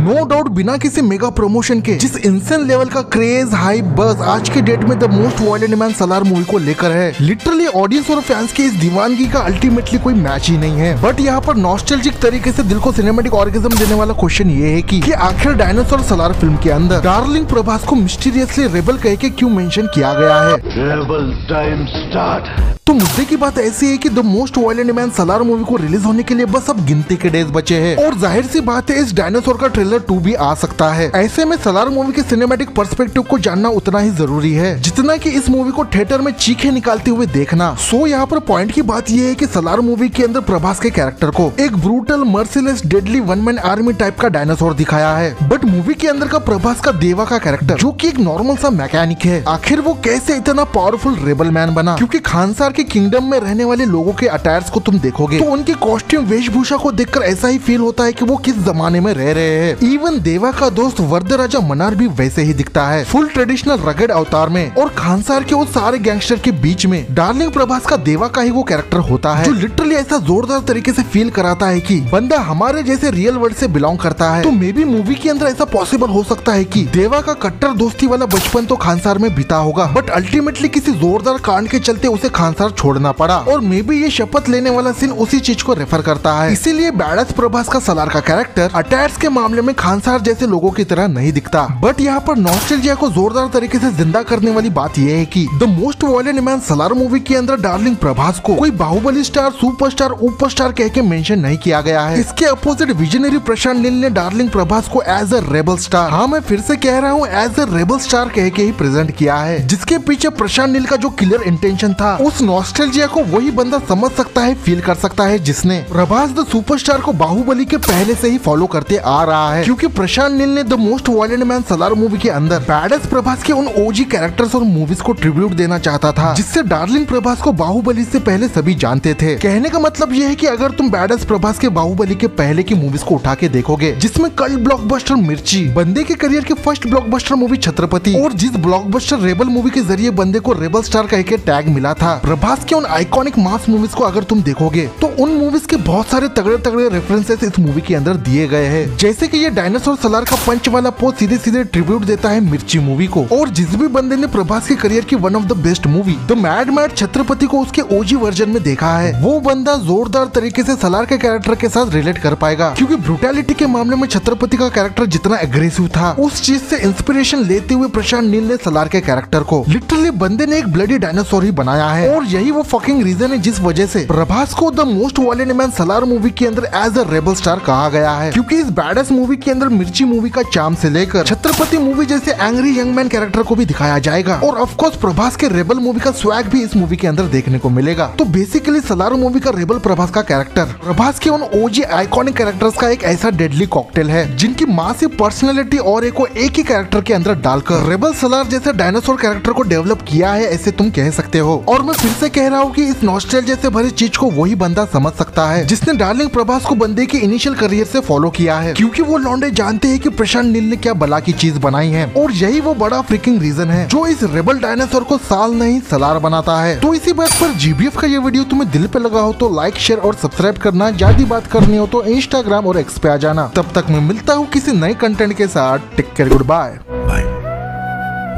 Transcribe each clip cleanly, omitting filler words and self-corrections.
No doubt बिना किसी mega promotion के जिस इंसेंट लेवल का क्रेज हाई बस आज के डेट में the most violent man Salaar movie को लेकर है, लिटरली ऑडियंस और फैंस की इस दीवानगी का अल्टीमेटली कोई मैच ही नहीं है। बट यहाँ पर नॉस्टैल्जिक तरीके से दिल को सिनेमैटिक ऑर्गेज़म देने वाला क्वेश्चन ये है कि आखिर डायनासोर सलार फिल्म के अंदर डार्लिंग प्रभास को मिस्टीरियसली रेबल कह के क्यों मेंशन किया गया है। Rebel time start. तो मुद्दे की बात ऐसी है कि the most violent man Salaar movie को रिलीज होने के लिए बस अब गिनती के डेज बचे हैं और जाहिर सी बात है इस डायनासोर का ट्रेलर 2 भी आ सकता है। ऐसे में सलार मूवी के सिनेमैटिक पर्सपेक्टिव को जानना उतना ही जरूरी है जितना कि इस मूवी को थिएटर में चीखे निकालते हुए देखना। सो यहाँ पर पॉइंट की बात यह है कि सलार मूवी के अंदर प्रभास के कैरेक्टर को एक brutal merciless deadly one man army type का डायनासोर दिखाया है, बट मूवी के अंदर का प्रभास का देवा का कैरेक्टर जो कि एक नॉर्मल सा मैकेनिक है, आखिर वो कैसे इतना पावरफुल रेबल मैन बना। क्योंकि खानसार के किंगडम में रहने वाले लोगों के अटायर्स को तुम देखोगे तो उनके कॉस्ट्यूम वेशभूषा को देखकर ऐसा ही फील होता है कि वो किस जमाने में रह रहे हैं। इवन देवा का दोस्त वरदराजा मनार भी वैसे ही दिखता है, फुल ट्रेडिशनल रगड़ अवतार में। और खानसार के उस सारे गैंगस्टर के बीच में डार्लिंग प्रभास का देवा का ही वो कैरेक्टर होता है जो लिटरली ऐसा जोरदार तरीके से फील कराता है कि बंदा हमारे जैसे रियल वर्ल्ड से बिलोंग करता है। तो मे बी मूवी के अंदर ऐसा पॉसिबल हो सकता है कि देवा का कट्टर दोस्ती वाला बचपन तो खानसार में बीता होगा, बट अल्टीमेटली किसी जोरदार कांड के चलते उसे खानसार छोड़ना पड़ा और मे बी ये शपथ लेने वाला सीन उसी चीज को रेफर करता है। इसीलिए बैडस प्रभास का सलार का कैरेक्टर अटैक्स के मामले में खानसार जैसे लोगों की तरह नहीं दिखता। बट यहाँ पर नॉस्टैल्जिया को जोरदार तरीके से जिंदा करने वाली बात यह है कि the most violent man Salaar movie के अंदर डार्लिंग प्रभास को कोई बाहुबली स्टार सुपरस्टार ऊपरस्टार कह के मेंशन नहीं किया गया है। इसके अपोजिट विजनरी प्रशांत नील ने डार्लिंग प्रभास को एज अ रेबल स्टार, हाँ मैं फिर से कह रहा हूँ एज अ रेबल स्टार कह के ही प्रेजेंट किया है, जिसके पीछे प्रशांत नील का जो क्लियर इंटेंशन था उस नॉस्टैल्जिया को वही बंदा समझ सकता है, फील कर सकता है जिसने प्रभास द सुपरस्टार को बाहुबली के पहले से ही फॉलो करते आ रहा है। क्योंकि प्रशांत नील ने the most violent man Salaar movie के अंदर बैडस प्रभास के उन ओजी कैरेक्टर्स और मूवीज को ट्रिब्यूट देना चाहता था जिससे डार्लिंग प्रभास को बाहुबली से पहले सभी जानते थे। कहने का मतलब ये है कि अगर तुम बैडस प्रभास के बाहुबली के पहले की मूवीज को उठा के देखोगे जिसमें कल्ट ब्लॉकबस्टर मिर्ची, बंदे के करियर की फर्स्ट ब्लॉकबस्टर मूवी छत्रपति और जिस ब्लॉकबस्टर रेबल मूवी के जरिए बंदे को रेबल स्टार कह के टैग मिला था, प्रभास के उन आइकॉनिक मास मूवीज को अगर तुम देखोगे तो उन मूवीज के बहुत सारे तगड़े तगड़े रेफरेंसेस इस मूवी के अंदर दिए गए हैं। जैसे कि ये डायनासोर सलार का पंच वाला पोज सीधे सीधे ट्रिब्यूट देता है मिर्ची मूवी को, और जिस भी बंदे ने प्रभास के करियर की one of the best movie the mad mad Chhatrapati को उसके ओजी वर्जन में देखा है, वो बंदा जोरदार तरीके से सलार के कैरेक्टर के साथ रिलेट कर पाएगा। क्योंकि ब्रूटैलिटी के मामले में छत्रपति का कैरेक्टर जितना एग्रेसिव था उस चीज से इंस्पिरेशन लेते हुए प्रशांत नील ने सलार के कैरेक्टर को लिटरली बंदे ने एक ब्लडी डायनासोर ही बनाया है। और यही वो फकिंग रीजन है जिस वजह से प्रभास को the most violent man Salaar movie के अंदर एज अ रेबल स्टार कहा गया है। क्योंकि इस बैडस मूवी के अंदर मिर्ची मूवी का चार्म से लेकर छत्रपति मूवी जैसे एंग्री यंग मैन कैरेक्टर को भी दिखाया जाएगा और ऑफ कोर्स प्रभास के रेबल मूवी का स्वैग भी इस मूवी के अंदर देखने को मिलेगा। तो बेसिकली सलार मूवी का रेबल प्रभास का कैरेक्टर प्रभास के उन ओजी आइकॉनिक कैरेक्टर्स का एक ऐसा डेडली कॉकटेल है जिनकी मासिव पर्सनैलिटी और एक ही कैरेक्टर के अंदर डालकर रेबल सलार जैसे डायनासोर कैरेक्टर को डेवलप किया है, ऐसे तुम कह सकते हो। और मैं फिर से कह रहा हूँ कि इस नॉस्टैल्जिया से भरी चीज को वही बंदा समझ सकता है जिसने डार्लिंग प्रभास को बंदे के इनिशियल करियर से फॉलो किया है। क्योंकि वो लौंडे जानते हैं कि प्रशांत नील ने क्या बला की चीज बनाई है और यही वो बड़ा फ्रिकिंग रीजन है जो इस रेबल डायनासोर को साल नहीं सलार बनाता है। तो इसी बात पर जीबीएफ का ये वीडियो तुम्हें दिल पे लगा हो तो लाइक शेयर और सब्सक्राइब करना, ज्यादा बात करनी हो तो इंस्टाग्राम और एक्स पे आ जाना। तब तक मैं मिलता हूँ किसी नए कंटेंट के साथ। Take care, goodbye.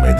मैं